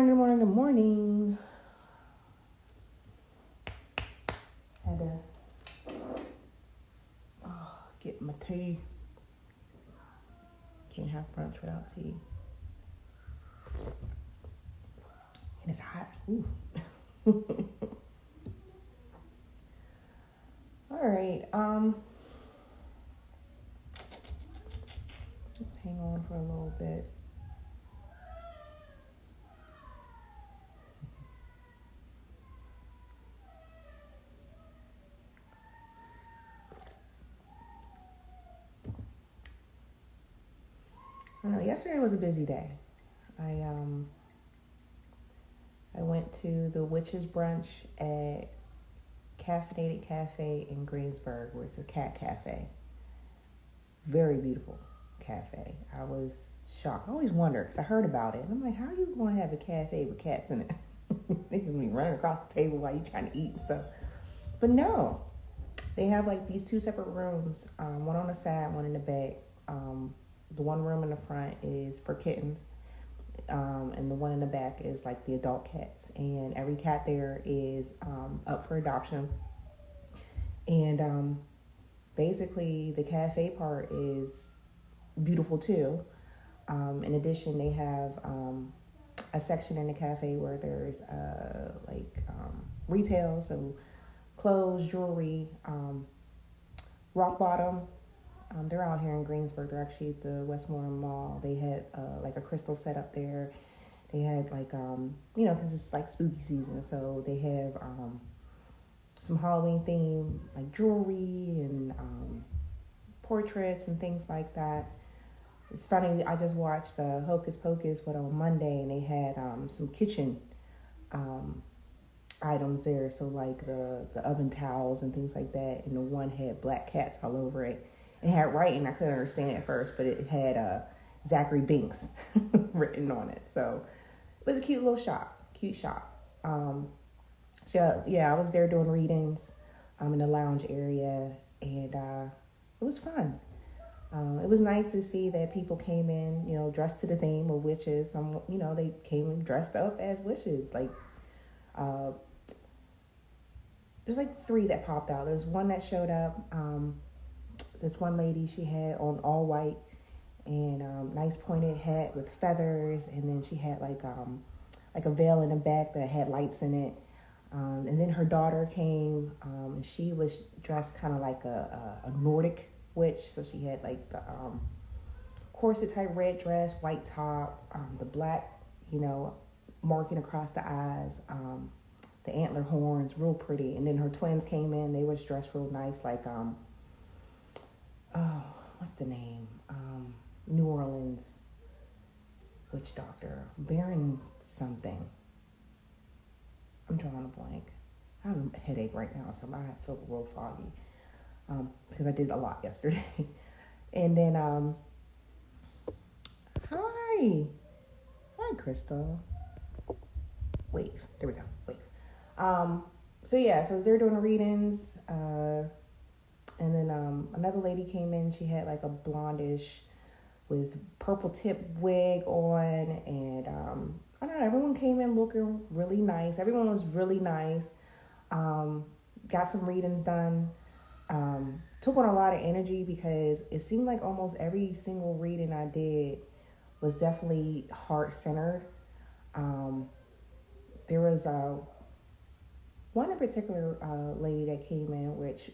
good morning, good morning. Had to get my tea. Can't have brunch without tea. And it's hot. Ooh. All right. Just hang on for a little bit. I don't know, yesterday was a busy day. I went to the witches brunch at Caffeinated Cafe in Greensburg, where it's a cat cafe. Very beautiful cafe. I was shocked. I always wonder, because I heard about it, and I'm like, how are you going to have a cafe with cats in it? They just be running across the table while you're trying to eat and stuff. But no, they have like these two separate rooms, one on the side, one in the back. The one room in the front is for kittens, and the one in the back is like the adult cats. And every cat there is up for adoption. And basically, the cafe part is beautiful too. In addition, they have a section in the cafe where there's retail, so clothes, jewelry, rock bottom. They're out here in Greensburg. They're actually at the Westmoreland Mall. They had like a crystal set up there. They had like, because it's like spooky season. So they have some Halloween theme, like jewelry and portraits and things like that. It's funny, I just watched Hocus Pocus on Monday, and they had some kitchen items there. So like the oven towels and things like that. And the one had black cats all over it. It had writing I couldn't understand at first, but it had Zachary Binks written on it. So it was a cute little shop. So yeah, I was there doing readings in the lounge area, and it was fun. It was nice to see that people came in, dressed to the theme of witches. Some, they came dressed up as witches. Like, there's like 3 that popped out. There's one that showed up. This one lady, she had on all white and nice pointed hat with feathers, and then she had like a veil in the back that had lights in it. And then her daughter came, and she was dressed kind of like a Nordic witch. So she had like the corset type red dress, white top, the black, marking across the eyes, the antler horns, real pretty. And then her twins came in. They was dressed real nice, like what's the name? New Orleans witch doctor, Baron something. I'm drawing a blank. I have a headache right now, so I feel real foggy because I did a lot yesterday. And then, hi, Crystal. Wave. There we go. Wave. So yeah, so they're doing readings. And then another lady came in. She had like a blondish with purple tip wig on, and I don't know. Everyone came in looking really nice. Everyone was really nice. Got some readings done. Took on a lot of energy because it seemed like almost every single reading I did was definitely heart-centered. There was one in particular lady that came in, which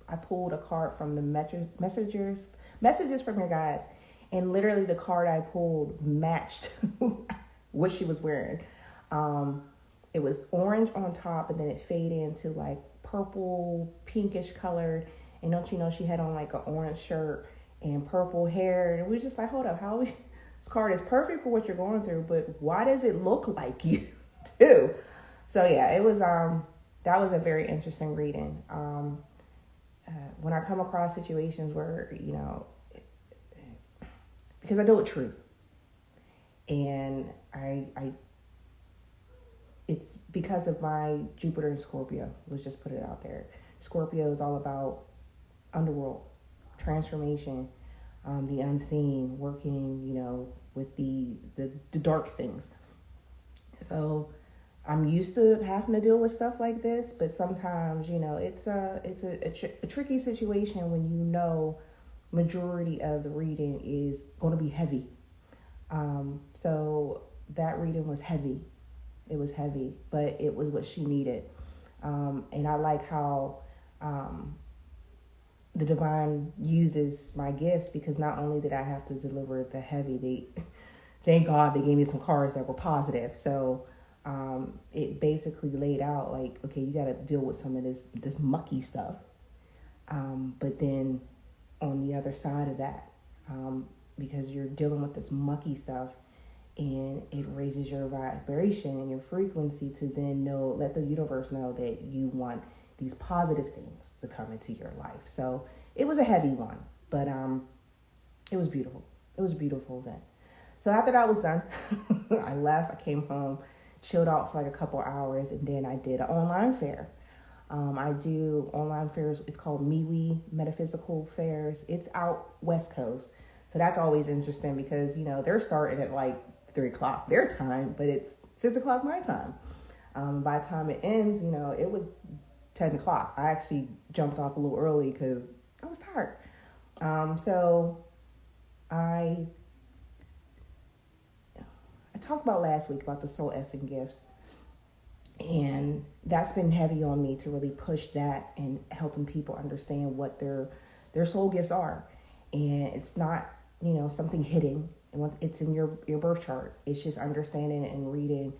I pulled a card from the messages from your guides, and literally the card I pulled matched what she was wearing. It was orange on top, and then it faded into like purple, pinkish colored. And don't you know, she had on like an orange shirt and purple hair. And we were just like, hold up, this card is perfect for what you're going through, but why does it look like you too? So yeah, it was, that was a very interesting reading. When I come across situations where, because I deal with truth, and it's because of my Jupiter and Scorpio. Let's just put it out there. Scorpio is all about underworld, transformation, the unseen, working, with the dark things. So I'm used to having to deal with stuff like this, but sometimes, it's a tricky situation when majority of the reading is going to be heavy. So that reading was heavy. It was heavy, but it was what she needed. And I like how the divine uses my gifts, because not only did I have to deliver the heavy, thank God they gave me some cards that were positive. So it basically laid out like, okay, you got to deal with some of this mucky stuff. But then on the other side of that, because you're dealing with this mucky stuff, and it raises your vibration and your frequency to then let the universe know that you want these positive things to come into your life. So it was a heavy one, but it was beautiful. It was a beautiful event. So after that was done, I left. I came home, chilled out for like a couple hours, and then I did an online fair. I do online fairs. It's called MeWe, Metaphysical Fairs. It's out West Coast. So that's always interesting because, they're starting at like 3 o'clock their time, but it's 6 o'clock my time. By the time it ends, it was 10 o'clock. I actually jumped off a little early because I was tired. So I talked about last week about the soul essence gifts. And that's been heavy on me to really push that and helping people understand what their soul gifts are. And it's not, something hidden. It's in your birth chart. It's just understanding and reading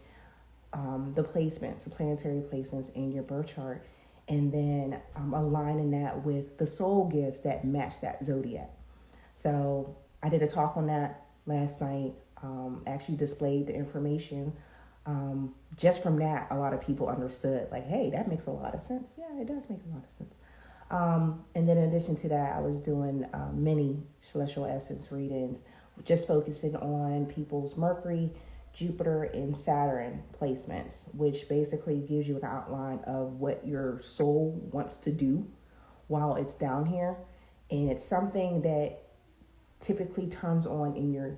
the placements, the planetary placements in your birth chart. And then aligning that with the soul gifts that match that zodiac. So I did a talk on that last night. Actually displayed the information. Just from that, a lot of people understood, like, hey, that makes a lot of sense. Yeah, it does make a lot of sense. And then in addition to that, I was doing mini celestial essence readings, just focusing on people's Mercury, Jupiter, and Saturn placements, which basically gives you an outline of what your soul wants to do while it's down here. And it's something that typically turns on in your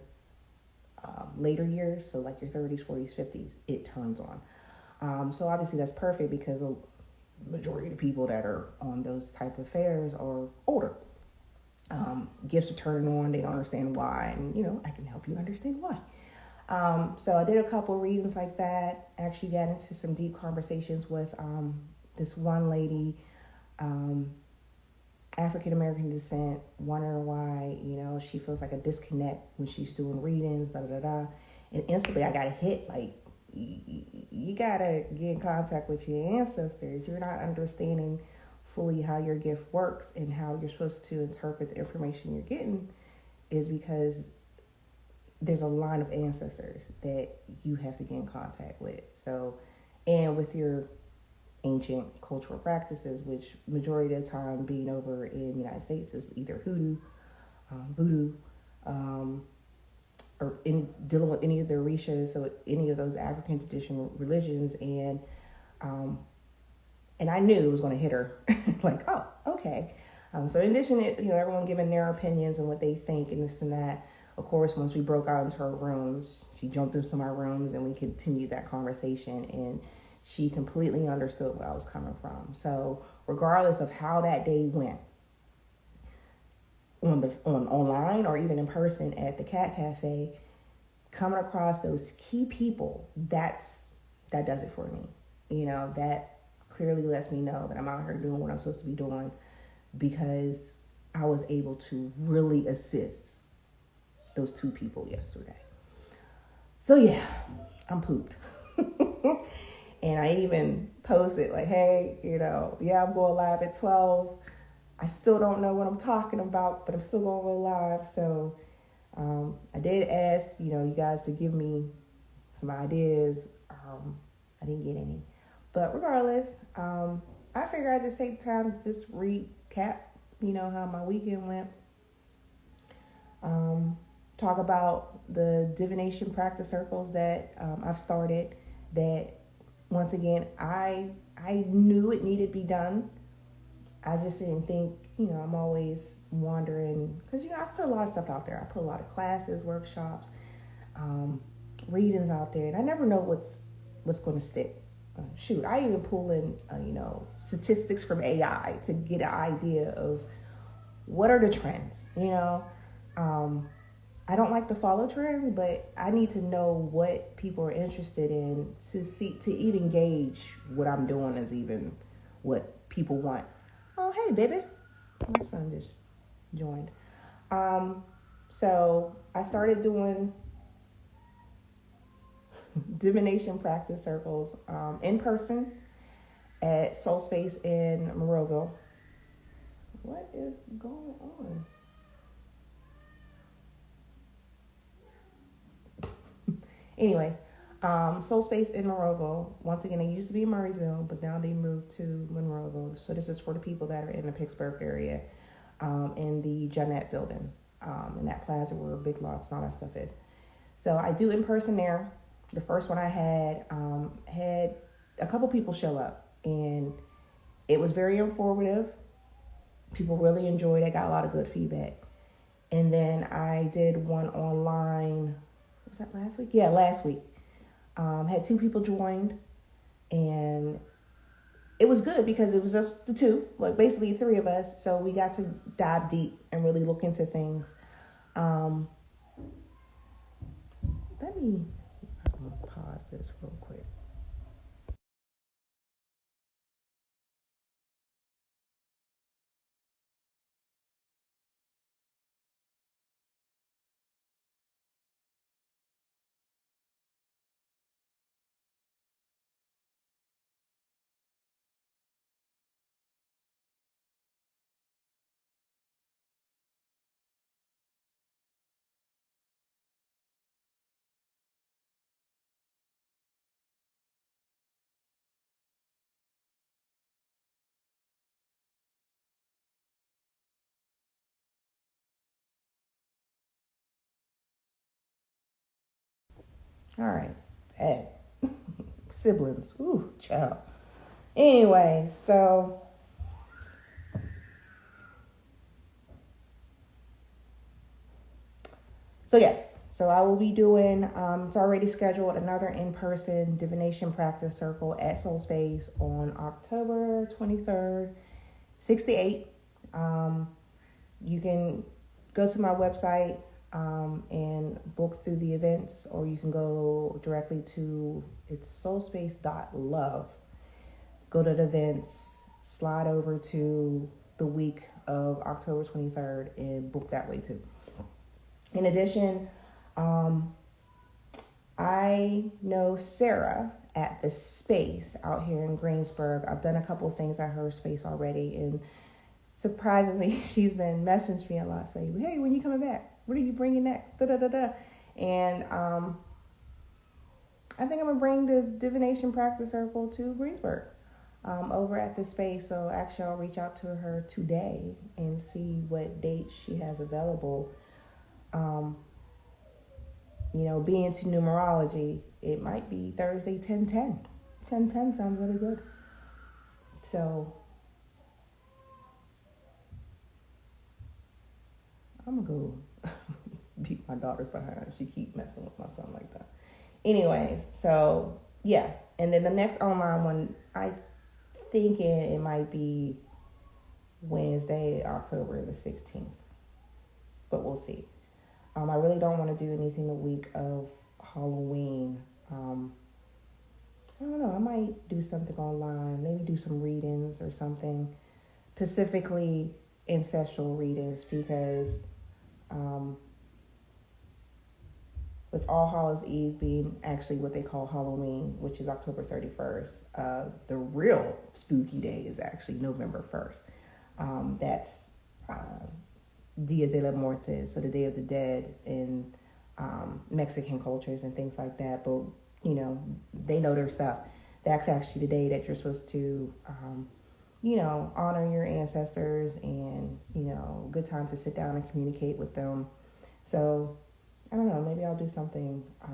later years, so like your 30s, 40s, 50s, it turns on. So obviously that's perfect because the majority of the people that are on those type of fairs are older. Gifts are turning on, they don't understand why, and I can help you understand why. So I did a couple readings like that. Actually got into some deep conversations with this one lady, African American descent, wondering why, she feels like a disconnect when she's doing readings, And instantly I got a hit, like, you gotta get in contact with your ancestors. You're not understanding fully how your gift works and how you're supposed to interpret the information you're getting, is because there's a line of ancestors that you have to get in contact with. So, and with your ancient cultural practices, which majority of the time being over in the United States is either hoodoo, voodoo, or dealing with any of the orishas, so any of those African traditional religions, and I knew it was going to hit her, like, oh, okay. So in addition to everyone giving their opinions and what they think and this and that, of course, once we broke out into her rooms, she jumped into my rooms and we continued that conversation, and she completely understood where I was coming from. So regardless of how that day went, on online or even in person at the Cat Cafe, coming across those key people, that does it for me. That clearly lets me know that I'm out here doing what I'm supposed to be doing, because I was able to really assist those two people yesterday. So yeah, I'm pooped. And I even posted like, hey, I'm going live at 12. I still don't know what I'm talking about, but I'm still going to go live. So I did ask, you guys to give me some ideas. I didn't get any. But regardless, I figured I'd just take the time to just recap, how my weekend went. Talk about the divination practice circles that I've started, that once again, I knew it needed to be done. I just didn't think, I'm always wondering, because, I put a lot of stuff out there. I put a lot of classes, workshops, readings out there, and I never know what's what's going to stick. Shoot, I even pull in, statistics from AI to get an idea of what are the trends. I don't like to follow trends, but I need to know what people are interested in to even gauge what I'm doing as even what people want. Oh, hey, baby. My son just joined. So I started doing divination practice circles in person at Soul Space in Monroeville. What is going on? Anyways, Soul Space in Monroeville. Once again, it used to be Murraysville, but now they moved to Monroeville. So this is for the people that are in the Pittsburgh area, in the Jeanette building, in that plaza where Big Lots and all that stuff is. So I do in person there. The first one I had a couple people show up, and it was very informative. People really enjoyed it. Got a lot of good feedback. And then I did one online. Was that last week? Yeah, last week. Had 2 people joined, and it was good because it was just the 2, like basically 3 of us. So we got to dive deep and really look into things. Let me pause this real quick. All right, Ed. Siblings. Ooh, child. Anyway, so yes. So I will be doing, it's already scheduled, another in-person divination practice circle at Soul Space on October 23rd, 6 to 8. You can go to my website and book through the events, or you can go directly to, it's soulspace.love. Go to the events, slide over to the week of October 23rd and book that way too. In addition, I know Sarah at the space out here in Greensburg. I've done a couple of things at her space already, and surprisingly, she's been messaging me a lot saying, hey, when you coming back? What are you bringing next? Da-da-da-da. And I think I'm going to bring the Divination Practice Circle to Greensburg over at the space. So actually, I'll reach out to her today and see what dates she has available. Being to numerology, it might be Thursday 10/10. 10/10 sounds really good. So I'm gonna go beat my daughter's behind. She keep messing with my son like that. Anyways, so yeah. And then the next online one, I think it might be Wednesday, October the 16th. But we'll see. I really don't want to do anything the week of Halloween. I don't know. I might do something online. Maybe do some readings or something. Specifically ancestral readings, because with All Hallows Eve being actually what they call Halloween, which is October 31st, the real spooky day is actually November 1st. That's Dia de la Muertes, so the Day of the Dead in Mexican cultures and things like that. But, they know their stuff. That's actually the day that you're supposed to, honor your ancestors and, good time to sit down and communicate with them. So, I don't know, maybe I'll do something, I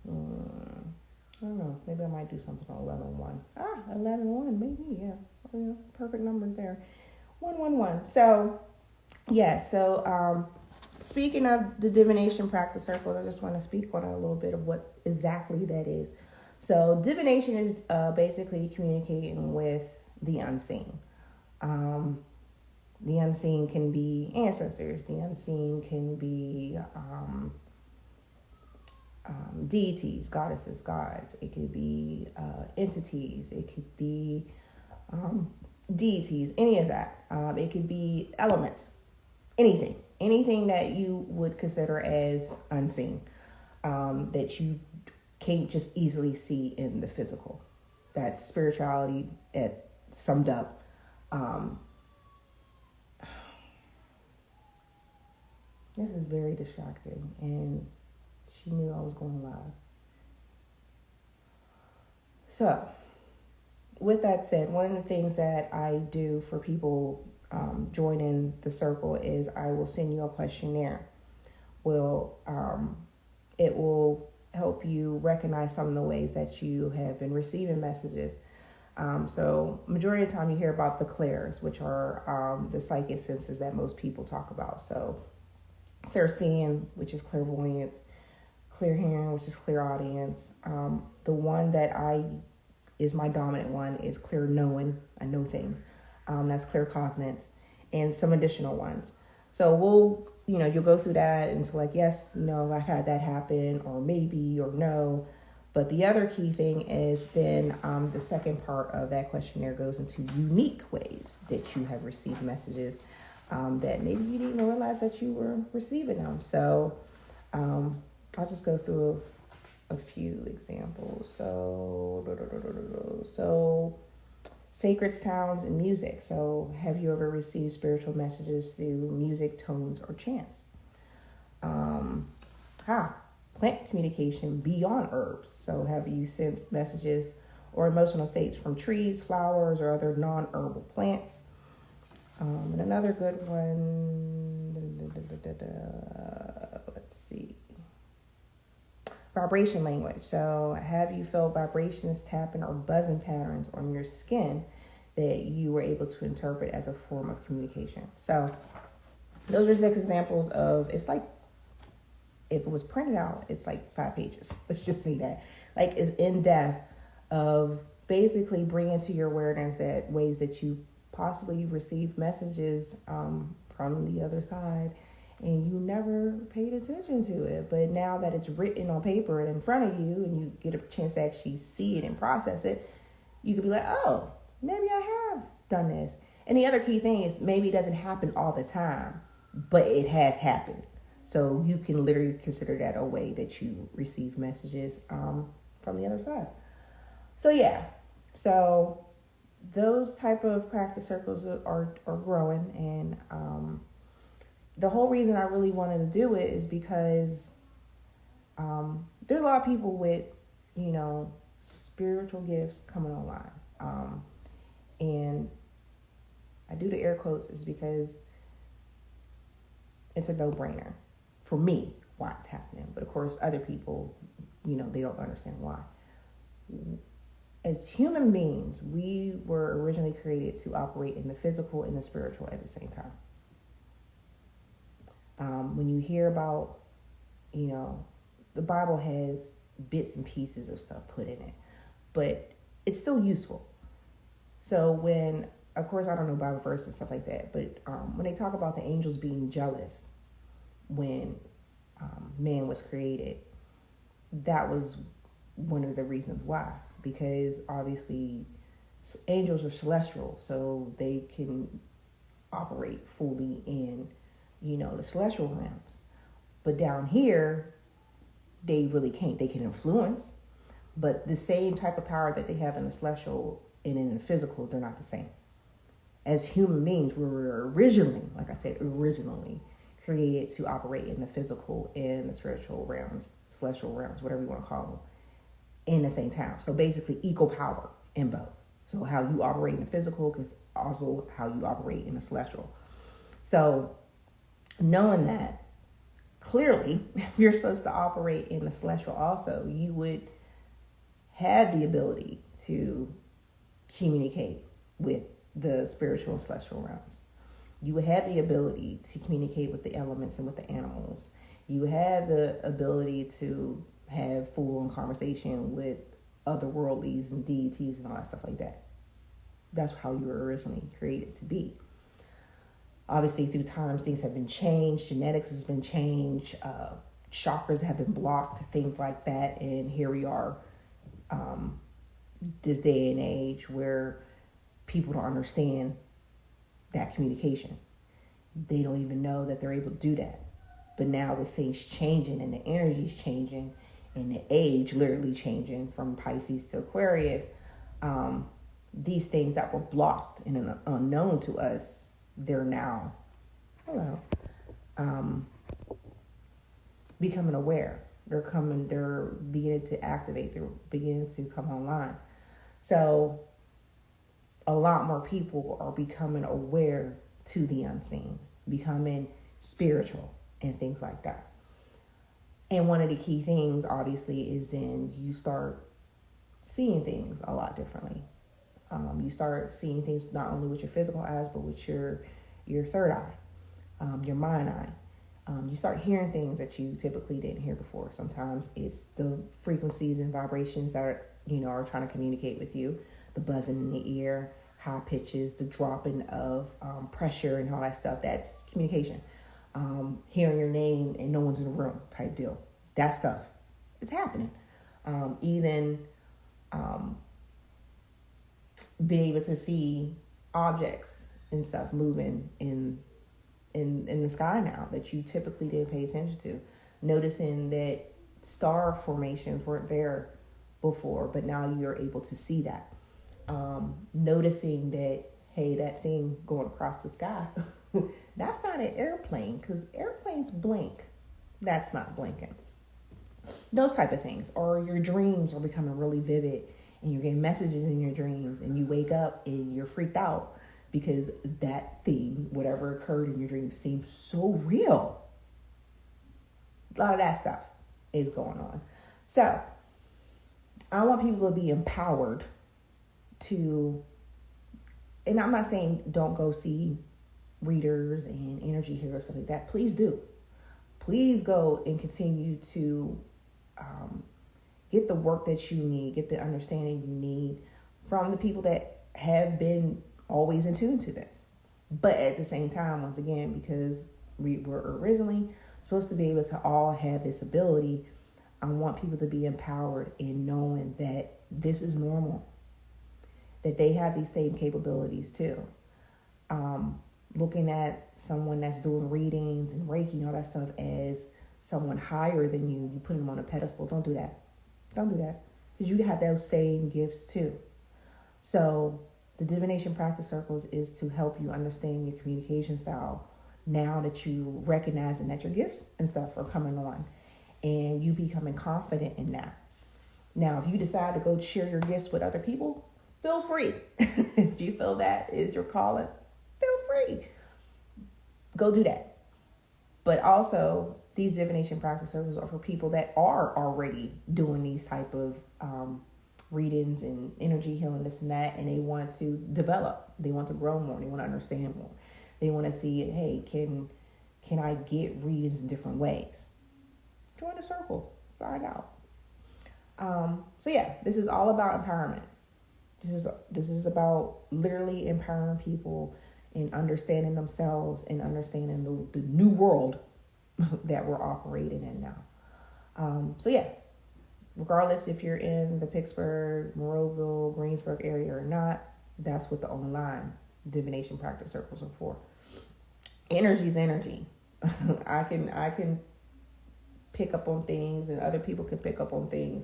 don't know, maybe I might do something on 11/1. 11/1, maybe, yeah. Perfect numbers there. 111. So, yeah, speaking of the Divination Practice circles, I just want to speak on a little bit of what exactly that is. So divination is basically communicating with the unseen. The unseen can be ancestors. The unseen can be deities, goddesses, gods. It could be entities. It could be deities, any of that. It could be elements, anything that you would consider as unseen, that you can't just easily see in the physical. That's spirituality at summed up. This is very distracting, and she knew I was going live. So, with that said, one of the things that I do for people joining the circle is I will send you a questionnaire. It will help you recognize some of the ways that you have been receiving messages. So majority of the time you hear about the clairs, which are the psychic senses that most people talk about. So clairseeing, which is clairvoyance, clear hearing, which is clairaudience. The one that is my dominant one is clear knowing. I know things. That's claircognizance, and some additional ones. So you'll go through that and it's like, yes, I've had that happen, or maybe, or no. But the other key thing is then the second part of that questionnaire goes into unique ways that you have received messages that maybe you didn't realize that you were receiving them. So I'll just go through a few examples. So sacred sounds and music. So have you ever received spiritual messages through music, tones, or chants? Plant communication beyond herbs. So have you sensed messages or emotional states from trees, flowers, or other non-herbal plants? And another good one, let's see. Vibration language. So have you felt vibrations, tapping, or buzzing patterns on your skin that you were able to interpret as a form of communication? So those are 6 examples of, it's like, if it was printed out, it's like 5 pages. Let's just say that. Like, it's in depth of basically bringing to your awareness that ways that you possibly received messages from the other side, and you never paid attention to it. But now that it's written on paper and in front of you, and you get a chance to actually see it and process it, you could be like, oh, maybe I have done this. And the other key thing is, maybe it doesn't happen all the time, but it has happened. So you can literally consider that a way that you receive messages from the other side. So yeah, so those type of practice circles are growing, and the whole reason I really wanted to do it is because there's a lot of people with spiritual gifts coming online, and I do the air quotes is because it's a no-brainer for me why it's happening. But of course, other people, they don't understand why. As human beings, we were originally created to operate in the physical and the spiritual at the same time. When you hear about, the Bible has bits and pieces of stuff put in it, but it's still useful. So when, of course, I don't know Bible verses and stuff like that, but when they talk about the angels being jealous when man was created, that was one of the reasons why. Because obviously angels are celestial, so they can operate fully in, the celestial realms. But down here, they really can't. They can influence, but the same type of power that they have in the celestial and in the physical, they're not the same. As human beings, we were originally created to operate in the physical and the spiritual realms, celestial realms, whatever you want to call them, in the same time. So basically equal power in both. So how you operate in the physical is also how you operate in the celestial. So knowing that, clearly, if you're supposed to operate in the celestial also, you would have the ability to communicate with the spiritual and celestial realms. You have the ability to communicate with the elements and with the animals. You have the ability to have full-on conversation with otherworldlies and deities and all that stuff like that. That's how you were originally created to be. Obviously, through times, things have been changed. Genetics has been changed. Chakras have been blocked, things like that. And here we are, this day and age where people don't understand that communication. They don't even know that they're able to do that. But now with things changing and the energies changing and the age literally changing from Pisces to Aquarius, these things that were blocked and unknown to us, they're now, becoming aware. They're beginning to activate, they're beginning to come online. So a lot more people are becoming aware to the unseen, becoming spiritual and things like that. And one of the key things, obviously, is then you start seeing things a lot differently. You start seeing things not only with your physical eyes, but with your third eye, your mind eye. You start hearing things that you typically didn't hear before. Sometimes it's the frequencies and vibrations that are trying to communicate with you, the buzzing in the ear, high pitches, the dropping of pressure and all that stuff. That's communication. Hearing your name and no one's in the room type deal. That stuff, it's happening. Even being able to see objects and stuff moving in the sky now that you typically didn't pay attention to. Noticing that star formations weren't there before, but now you're able to see that. Noticing that, hey, that thing going across the sky, that's not an airplane, because airplanes blink. That's not blinking. Those type of things. Or your dreams are becoming really vivid and you're getting messages in your dreams and you wake up and you're freaked out because that thing, whatever occurred in your dreams, seems so real. A lot of that stuff is going on. So I want people to be empowered to, and I'm not saying don't go see readers and energy healers, stuff like that. Please do. Please go and continue to get the work that you need, get the understanding you need from the people that have been always in tune to this. But at the same time, once again, because we were originally supposed to be able to all have this ability, I want people to be empowered in knowing that this is normal, that they have these same capabilities too. Looking at someone that's doing readings and Reiki and all that stuff as someone higher than you, you put them on a pedestal. Don't do that. Don't do that. Because you have those same gifts too. So the Divination Practice Circles is to help you understand your communication style now that you recognize that your gifts and stuff are coming on and you becoming confident in that. Now, if you decide to go share your gifts with other people, feel free. If you feel that is your calling, feel free. Go do that. But also, these Divination Practice Circles are for people that are already doing these type of readings and energy healing, this and that, and they want to develop. They want to grow more. They want to understand more. They want to see, hey, can I get readings in different ways? Join the circle. Find out. So yeah, this is all about empowerment. This is about literally empowering people and understanding themselves and understanding the new world that we're operating in now. So yeah, regardless if you're in the Pittsburgh, Monroeville, Greensburg area or not, that's what the online Divination Practice Circles are for. Energy is energy. I can pick up on things and other people can pick up on things,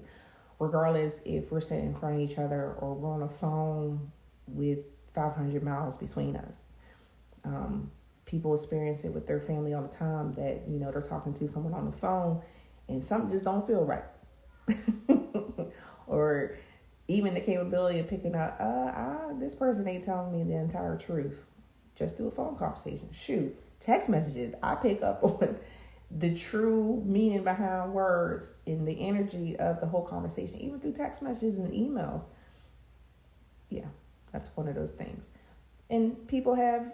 regardless if we're sitting in front of each other or we're on a phone with 500 miles between us. People experience it with their family all the time that, they're talking to someone on the phone and something just don't feel right. Or even the capability of picking up, this person ain't telling me the entire truth. Just do a phone conversation. Shoot, text messages. I pick up on the true meaning behind words and the energy of the whole conversation, even through text messages and emails. Yeah, that's one of those things. And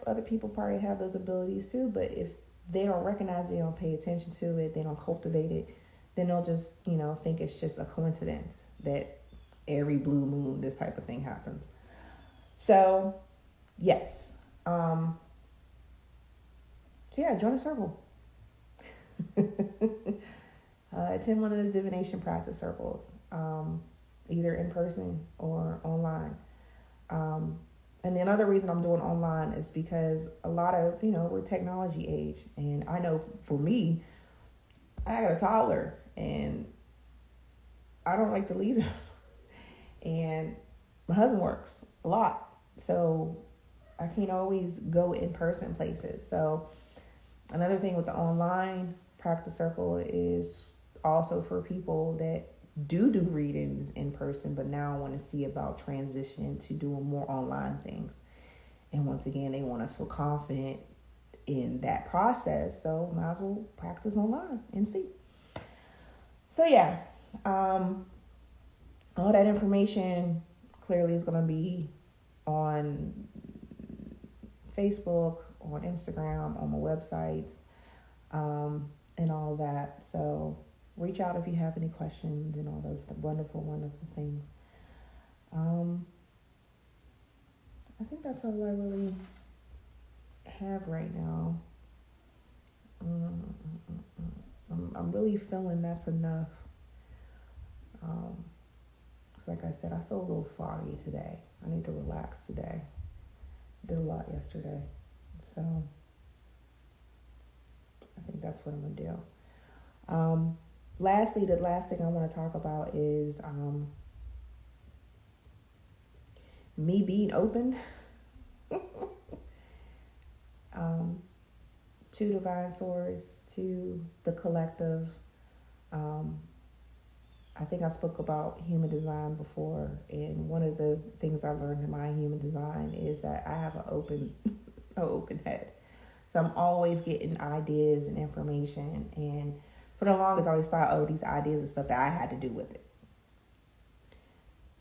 other people probably have those abilities too, but if they don't recognize it, they don't pay attention to it, they don't cultivate it, then they'll just, think it's just a coincidence that every blue moon, this type of thing happens. So, yes. So yeah, join a circle. Attend one of the Divination Practice circles, either in person or online. And the other reason I'm doing online is because a lot of, we're technology age. And I know for me, I got a toddler and I don't like to leave him. And my husband works a lot. So I can't always go in person places. So another thing with the online practice circle is also for people that do readings in person, but now want to see about transition to doing more online things. And once again, they want to feel confident in that process. So might as well practice online and see. So yeah, all that information clearly is going to be on Facebook, on Instagram, on my websites, and all that. So reach out if you have any questions and all those wonderful, wonderful things. I think that's all I really have right now. I'm really feeling that's enough. Like I said, I feel a little foggy today. I need to relax today. Did a lot yesterday. So I think that's what I'm going to do. Lastly, the last thing I want to talk about is me being open to Divine Source, to the collective. I think I spoke about human design before, and one of the things I learned in my human design is that I have an open head. So I'm always getting ideas and information, and for the longest I always thought, these ideas and stuff that I had to do with it.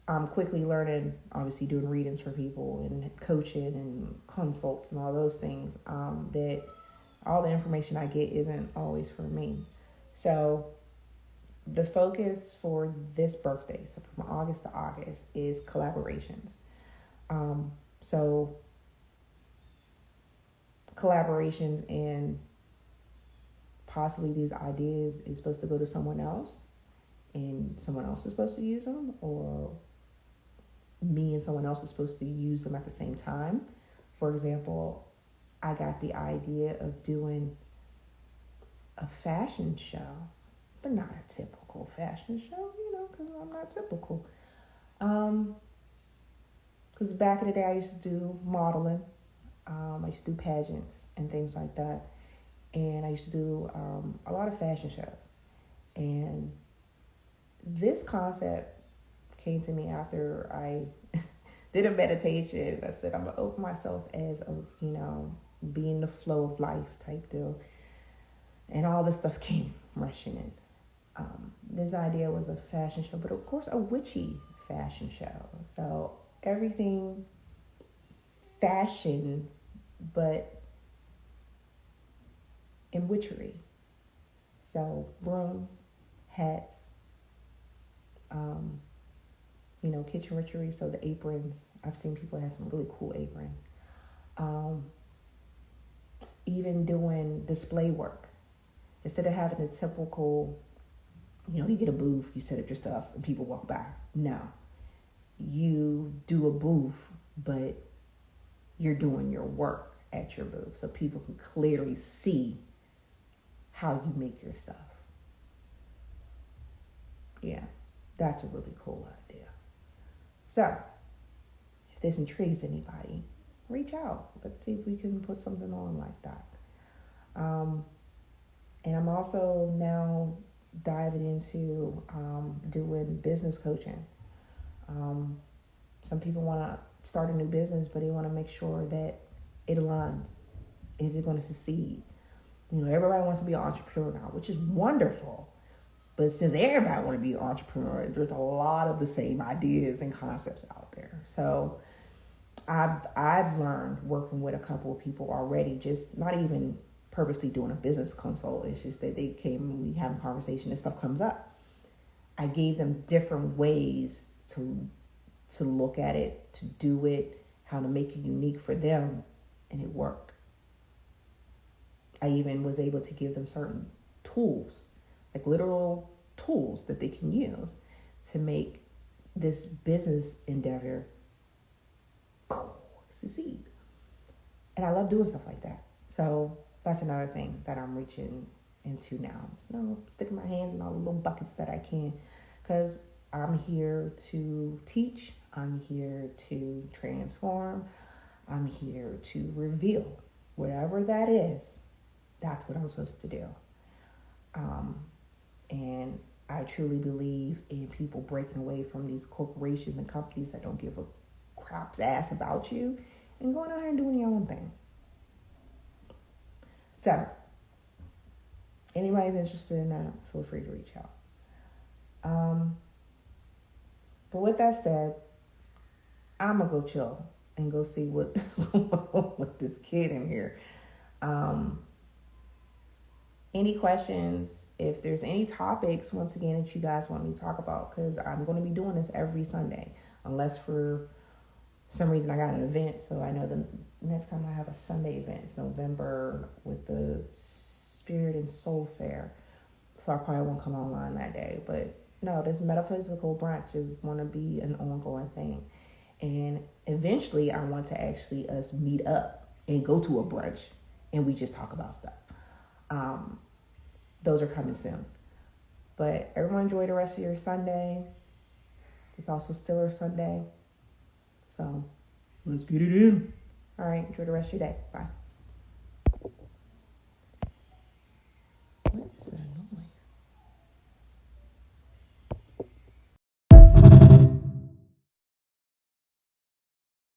I'm quickly learning, obviously doing readings for people and coaching and consults and all those things, that all the information I get isn't always for me. So the focus for this birthday, so from August to August, is collaborations. So collaborations, and possibly these ideas is supposed to go to someone else and someone else is supposed to use them, or me and someone else is supposed to use them at the same time. For example, I got the idea of doing a fashion show, but not a typical fashion show, because I'm not typical. Because back in the day, I used to do modeling. I used to do pageants and things like that. And I used to do a lot of fashion shows. And this concept came to me after I did a meditation. I said, I'm going to open myself as be in the flow of life type deal. And all this stuff came rushing in. This idea was a fashion show, but of course a witchy fashion show. So everything fashion, but in witchery. So brooms, hats, kitchen witchery. So the aprons, I've seen people have some really cool aprons. Even doing display work. Instead of having a typical, you get a booth, you set up your stuff, and people walk by. No. You do a booth, but you're doing your work at your booth, so people can clearly see how you make your stuff. Yeah, that's a really cool idea. So, if this intrigues anybody, reach out. Let's see if we can put something on like that. And I'm also now diving into doing business coaching. Some people want to start a new business, but they want to make sure that it aligns. Is it going to succeed? Everybody wants to be an entrepreneur now, which is wonderful. But since everybody want to be an entrepreneur, there's a lot of the same ideas and concepts out there. So I've learned working with a couple of people already, just not even purposely doing a business consult. It's just that they came and we have a conversation and stuff comes up. I gave them different ways to look at it, to do it, how to make it unique for them, and it worked. I even was able to give them certain tools, like literal tools that they can use to make this business endeavor succeed. And I love doing stuff like that. So that's another thing that I'm reaching into now. Sticking my hands in all the little buckets that I can, because I'm here to teach. I'm here to transform. I'm here to reveal. Whatever that is, that's what I'm supposed to do. And I truly believe in people breaking away from these corporations and companies that don't give a crap's ass about you and going out here and doing your own thing. So, anybody's interested in that, feel free to reach out. But with that said, I'm gonna go chill and go see what's going on with this kid in here. Any questions? If there's any topics, once again, that you guys want me to talk about, because I'm going to be doing this every Sunday, unless for some reason I got an event. So I know the next time I have a Sunday event is November with the Spirit and Soul Fair. So I probably won't come online that day. But no, this Metaphysical Brunch is going to be an ongoing thing. And eventually I want to actually us meet up and go to a brunch and we just talk about stuff. Those are coming soon. But everyone enjoy the rest of your Sunday. It's also Stiller Sunday. So let's get it in. All right, enjoy the rest of your day. Bye.